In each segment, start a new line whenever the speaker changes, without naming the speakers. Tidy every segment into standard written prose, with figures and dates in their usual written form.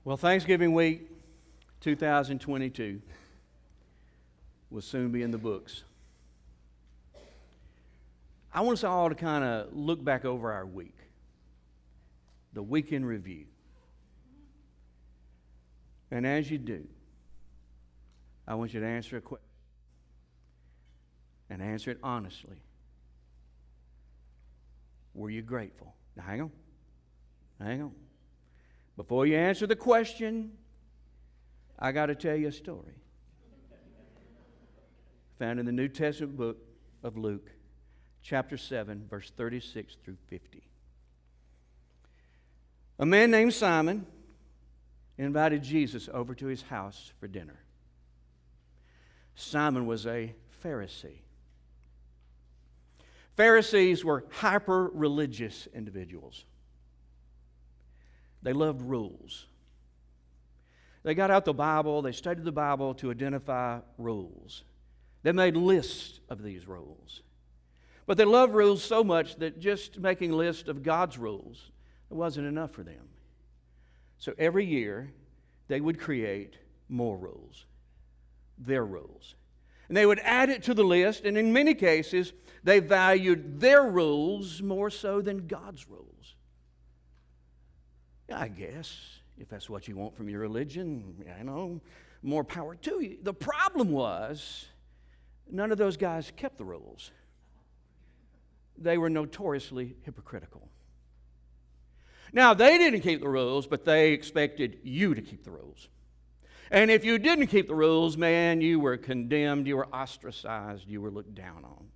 Well, Thanksgiving week 2022 will soon be in the books. I want us all to kind of look back over our week, the week in review. And as you do, I want you to answer a question and answer it honestly. Were you grateful? Now, hang on. Before you answer the question, I got to tell you a story. Found in the New Testament book of Luke, chapter 7, verse 36 through 50. A man named Simon invited Jesus over to his house for dinner. Simon was a Pharisee. Pharisees were hyper-religious individuals. They loved rules. They got out the Bible, they studied the Bible to identify rules. They made lists of these rules. But they loved rules so much that just making lists of God's rules wasn't enough for them. So every year, they would create more rules, their rules. And they would add it to the list, and in many cases, they valued their rules more so than God's rules. I guess, if that's what you want from your religion, more power to you. The problem was, none of those guys kept the rules. They were notoriously hypocritical. Now, they didn't keep the rules, but they expected you to keep the rules. And if you didn't keep the rules, man, you were condemned, you were ostracized, you were looked down on.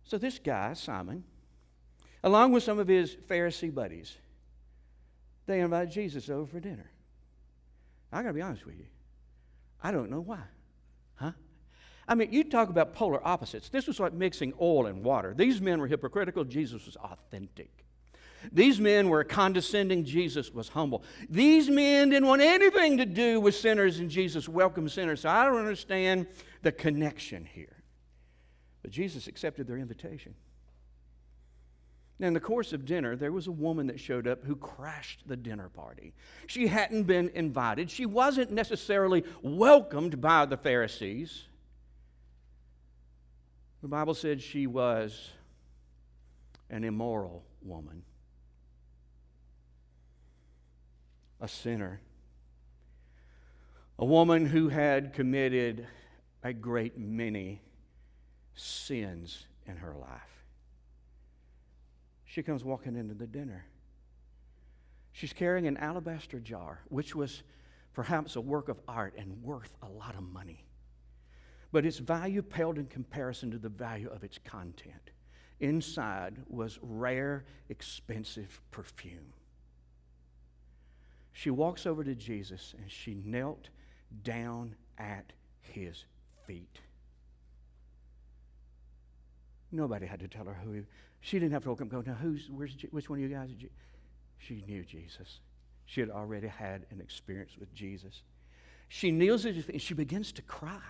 So this guy, Simon, along with some of his Pharisee buddies, they invited Jesus over for dinner. I got to be honest with you. I don't know why. I mean, you talk about polar opposites. This was like mixing oil and water. These men were hypocritical. Jesus was authentic. These men were condescending. Jesus was humble. These men didn't want anything to do with sinners, and Jesus welcomed sinners. So I don't understand the connection here. But Jesus accepted their invitation. Now, in the course of dinner, there was a woman that showed up who crashed the dinner party. She hadn't been invited. She wasn't necessarily welcomed by the Pharisees. The Bible said she was an immoral woman, a sinner, a woman who had committed a great many sins in her life. She comes walking into the dinner. She's carrying an alabaster jar, which was perhaps a work of art and worth a lot of money. But its value paled in comparison to the value of its content. Inside was rare, expensive perfume. She walks over to Jesus and she knelt down at his feet. Nobody had to tell her who he was. She didn't have to go, now which one of you guys? She knew Jesus. She had already had an experience with Jesus. She kneels at his feet and she begins to cry.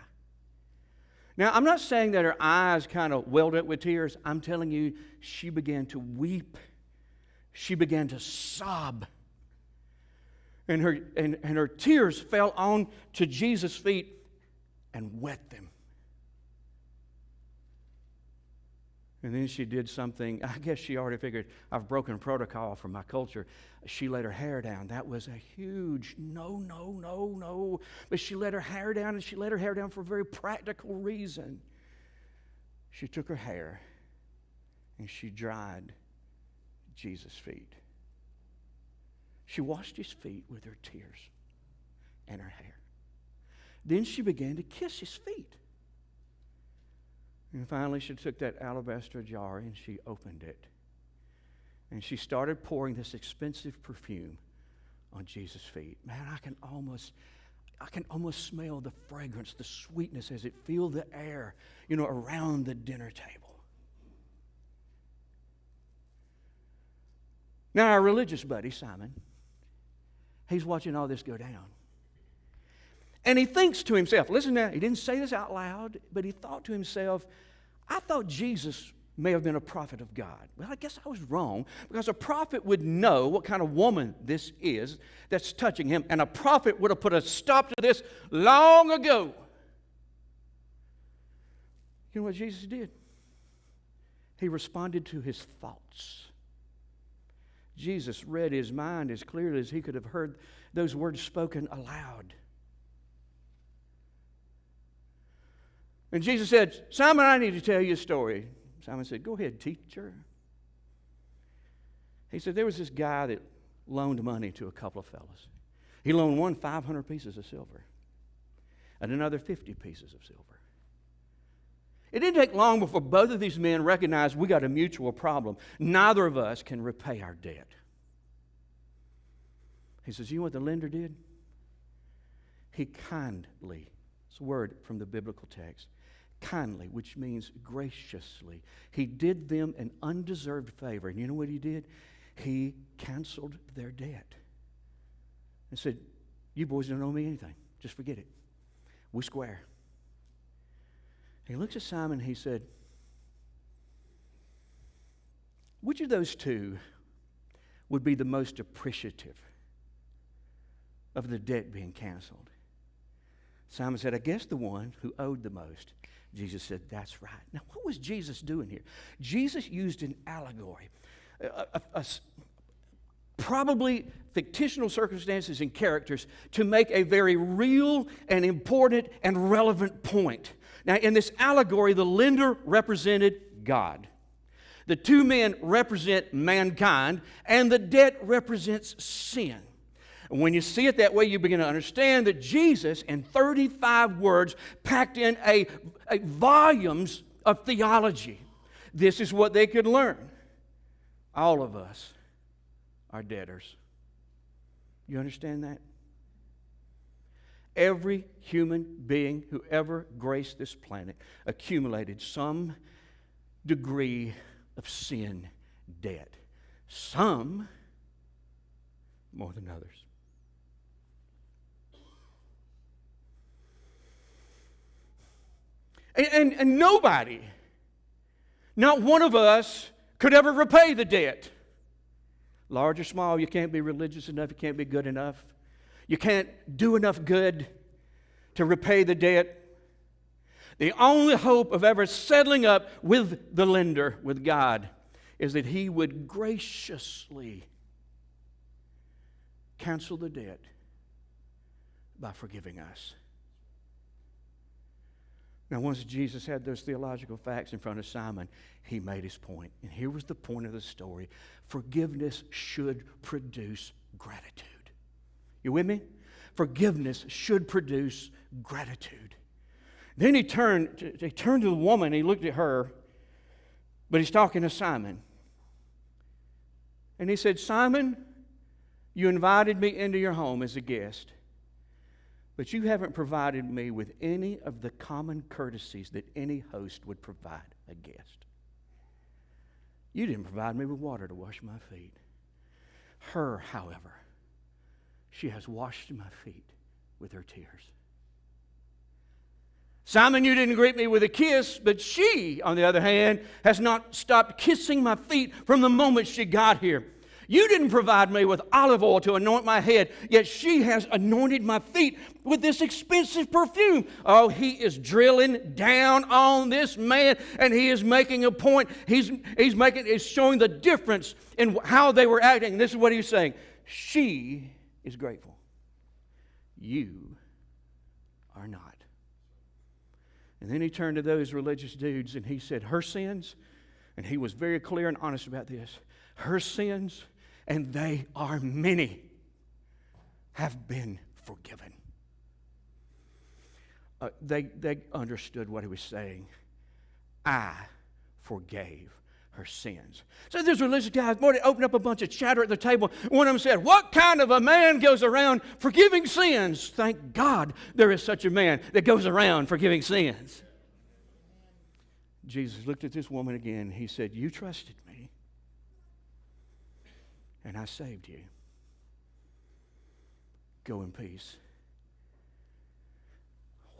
Now, I'm not saying that her eyes kind of welled up with tears. I'm telling you, she began to weep. She began to sob. And her tears fell onto Jesus' feet and wet them. And then she did something, I guess she already figured, I've broken protocol from my culture. She let her hair down. That was a huge no. But she let her hair down, and she let her hair down for a very practical reason. She took her hair, and she dried Jesus' feet. She washed his feet with her tears and her hair. Then she began to kiss his feet. And finally, she took that alabaster jar and she opened it. And she started pouring this expensive perfume on Jesus' feet. Man, I can almost smell the fragrance, the sweetness as it filled the air, around the dinner table. Now, our religious buddy, Simon, he's watching all this go down. And he thinks to himself, listen now, he didn't say this out loud, but he thought to himself, I thought Jesus may have been a prophet of God. Well, I guess I was wrong, because a prophet would know what kind of woman this is that's touching him, and a prophet would have put a stop to this long ago. You know what Jesus did? He responded to his thoughts. Jesus read his mind as clearly as he could have heard those words spoken aloud. And Jesus said, Simon, I need to tell you a story. Simon said, go ahead, teacher. He said, there was this guy that loaned money to a couple of fellas. He loaned one 500 pieces of silver and another 50 pieces of silver. It didn't take long before both of these men recognized we got a mutual problem. Neither of us can repay our debt. He says, you know what the lender did? He kindly, it's a word from the biblical text, kindly, which means graciously. He did them an undeserved favor. And you know what he did? He canceled their debt and said, you boys don't owe me anything. Just forget it. We square. He looks at Simon and he said, which of those two would be the most appreciative of the debt being canceled? Simon said, I guess the one who owed the most. Jesus said, that's right. Now, what was Jesus doing here? Jesus used an allegory, probably fictional circumstances and characters, to make a very real and important and relevant point. Now, in this allegory, the lender represented God. The two men represent mankind, and the debt represents sin. When you see it that way, you begin to understand that Jesus, in 35 words, packed in a volumes of theology. This is what they could learn. All of us are debtors. You understand that? Every human being who ever graced this planet accumulated some degree of sin debt. Some more than others. And nobody, not one of us, could ever repay the debt. Large or small, you can't be religious enough, you can't be good enough. You can't do enough good to repay the debt. The only hope of ever settling up with the lender, with God, is that He would graciously cancel the debt by forgiving us. Now, once Jesus had those theological facts in front of Simon, he made his point. And here was the point of the story. Forgiveness should produce gratitude. You with me? Forgiveness should produce gratitude. Then he turned to the woman, he looked at her, but he's talking to Simon. And he said, Simon, you invited me into your home as a guest, but you haven't provided me with any of the common courtesies that any host would provide a guest. You didn't provide me with water to wash my feet. Her, however, she has washed my feet with her tears. Simon, you didn't greet me with a kiss, but she, on the other hand, has not stopped kissing my feet from the moment she got here. You didn't provide me with olive oil to anoint my head, yet she has anointed my feet with this expensive perfume. Oh, he is drilling down on this man, and he is making a point. He's showing the difference in how they were acting. And this is what he's saying. She is grateful. You are not. And then he turned to those religious dudes and he said, her sins, and he was very clear and honest about this, her sins, and they are many, have been forgiven. They understood what he was saying. I forgave her sins. So this religious guy opened up a bunch of chatter at the table. One of them said, what kind of a man goes around forgiving sins? Thank God there is such a man that goes around forgiving sins. Jesus looked at this woman again. He said, you trusted me, and I saved you. Go in peace.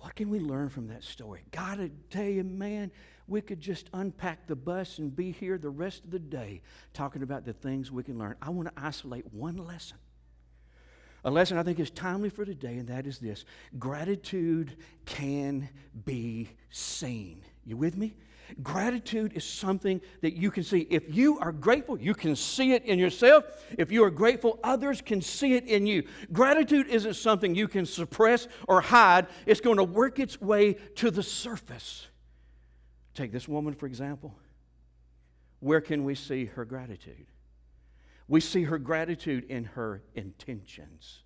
What can we learn from that story? Gotta tell you, man, we could just unpack the bus and be here the rest of the day talking about the things we can learn. I want to isolate one lesson. A lesson I think is timely for today, and that is this. Gratitude can be seen. You with me? Gratitude is something that you can see. If you are grateful, you can see it in yourself. If you are grateful, others can see it in you. Gratitude isn't something you can suppress or hide. It's going to work its way to the surface. Take this woman, for example. Where can we see her gratitude? We see her gratitude in her intentions.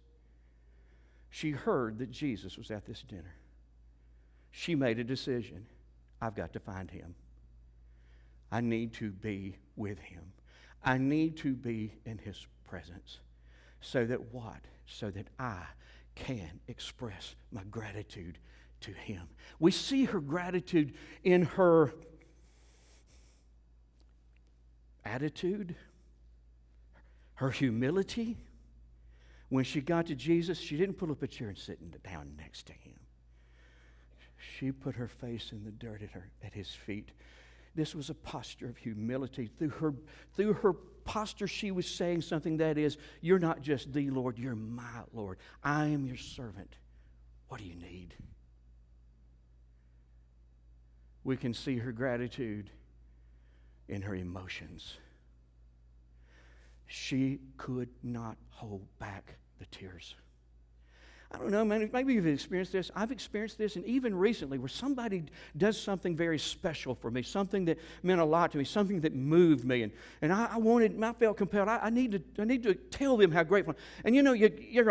She heard that Jesus was at this dinner. She made a decision. I've got to find him. I need to be with him. I need to be in his presence. So that what? So that I can express my gratitude to him. We see her gratitude in her attitude, her humility. When she got to Jesus, she didn't pull up a chair and sit down next to him. She put her face in the dirt at his feet. This was a posture of humility. Through her posture, she was saying something that is, you're not just the Lord, you're my Lord. I am your servant. What do you need? We can see her gratitude in her emotions. She could not hold back the tears. I don't know, man, maybe you've experienced this. I've experienced this, and even recently, where somebody does something very special for me, something that meant a lot to me, something that moved me, and I felt compelled. I need to tell them how grateful. And you know,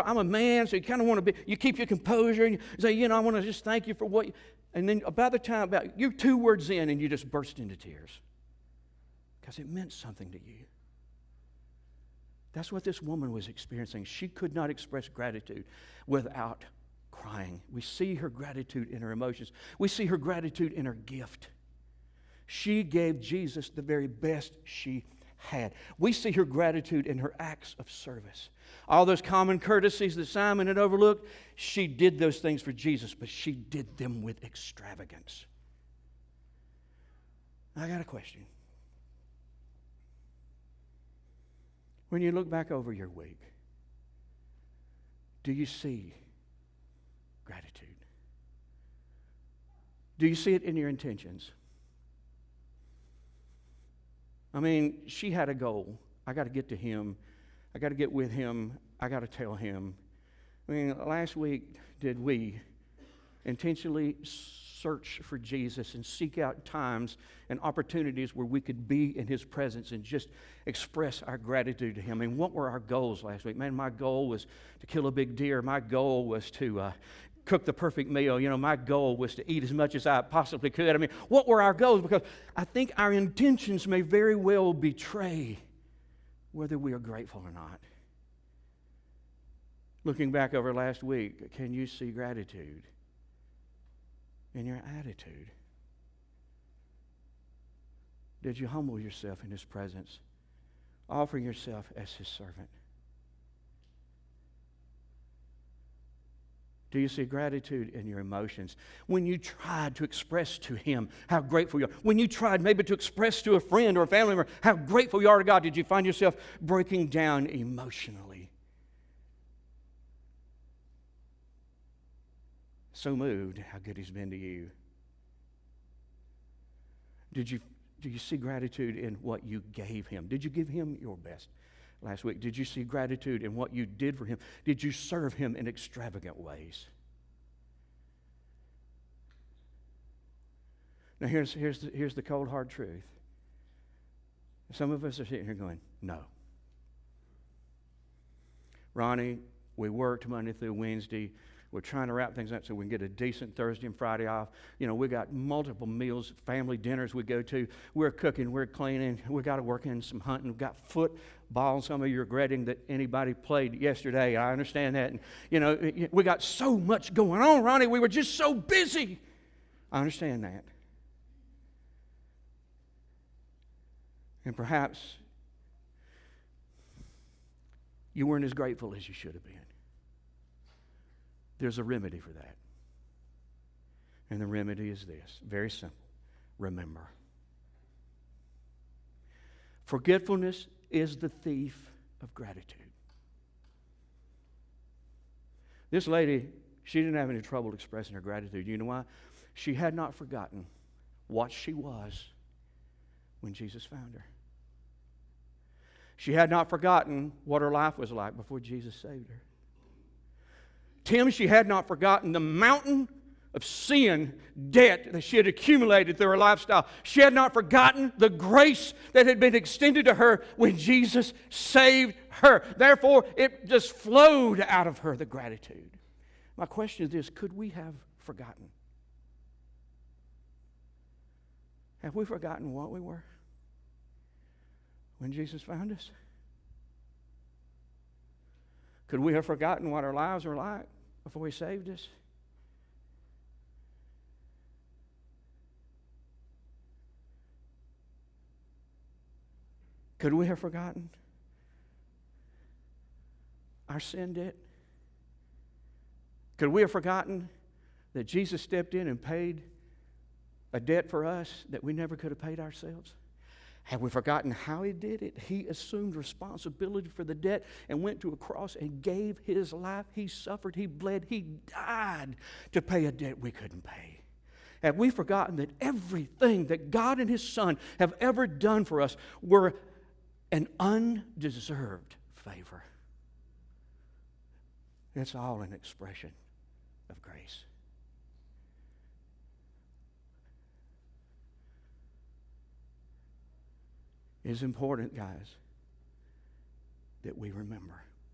I'm a man, so you kind of want to be. You keep your composure, and you say, I want to just thank you for what. And then about you're 2 words in, and you just burst into tears because it meant something to you. That's what this woman was experiencing. She could not express gratitude without crying. We see her gratitude in her emotions. We see her gratitude in her gift. She gave Jesus the very best she had. We see her gratitude in her acts of service. All those common courtesies that Simon had overlooked, she did those things for Jesus, but she did them with extravagance. I got a question. When you look back over your week, do you see gratitude? Do you see it in your intentions? I mean, she had a goal. I got to get to him. I got to get with him. I got to tell him. I mean, last week, did we intentionally search for Jesus and seek out times and opportunities where we could be in his presence and just express our gratitude to him? I mean, what were our goals last week? Man, my goal was to kill a big deer. My goal was to cook the perfect meal. My goal was to eat as much as I possibly could. I mean, what were our goals? Because I think our intentions may very well betray whether we are grateful or not. Looking back over last week, can you see gratitude in your attitude? Did you humble yourself in his presence, offering yourself as his servant? Do you see gratitude in your emotions? When you tried to express to him how grateful you are, when you tried maybe to express to a friend or a family member how grateful you are to God, did you find yourself breaking down emotionally? So moved how good he's been to you. Do you see gratitude in what you gave him? Did you give him your best last week? Did you see gratitude in what you did for him? Did you serve him in extravagant ways? Now here's the cold hard truth. Some of us are sitting here going, no. Ronnie, we worked Monday through Wednesday. We're trying to wrap things up so we can get a decent Thursday and Friday off. We got multiple meals, family dinners we go to. We're cooking, we're cleaning. We got to work in some hunting. We've got football. Some of you are regretting that anybody played yesterday. I understand that. And, we got so much going on, Ronnie. We were just so busy. I understand that. And perhaps you weren't as grateful as you should have been. There's a remedy for that. And the remedy is this, very simple. Remember. Forgetfulness is the thief of gratitude. This lady, she didn't have any trouble expressing her gratitude. You know why? She had not forgotten what she was when Jesus found her. She had not forgotten what her life was like before Jesus saved her. Tim, she had not forgotten the mountain of sin, debt that she had accumulated through her lifestyle. She had not forgotten the grace that had been extended to her when Jesus saved her. Therefore, it just flowed out of her, the gratitude. My question is this, could we have forgotten? Have we forgotten what we were when Jesus found us? Could we have forgotten what our lives were like before He saved us? Could we have forgotten our sin debt? Could we have forgotten that Jesus stepped in and paid a debt for us that we never could have paid ourselves? Have we forgotten how He did it? He assumed responsibility for the debt and went to a cross and gave His life. He suffered, He bled, He died to pay a debt we couldn't pay. Have we forgotten that everything that God and His Son have ever done for us were an undeserved favor? It's all an expression of grace. It is important, guys, that we remember.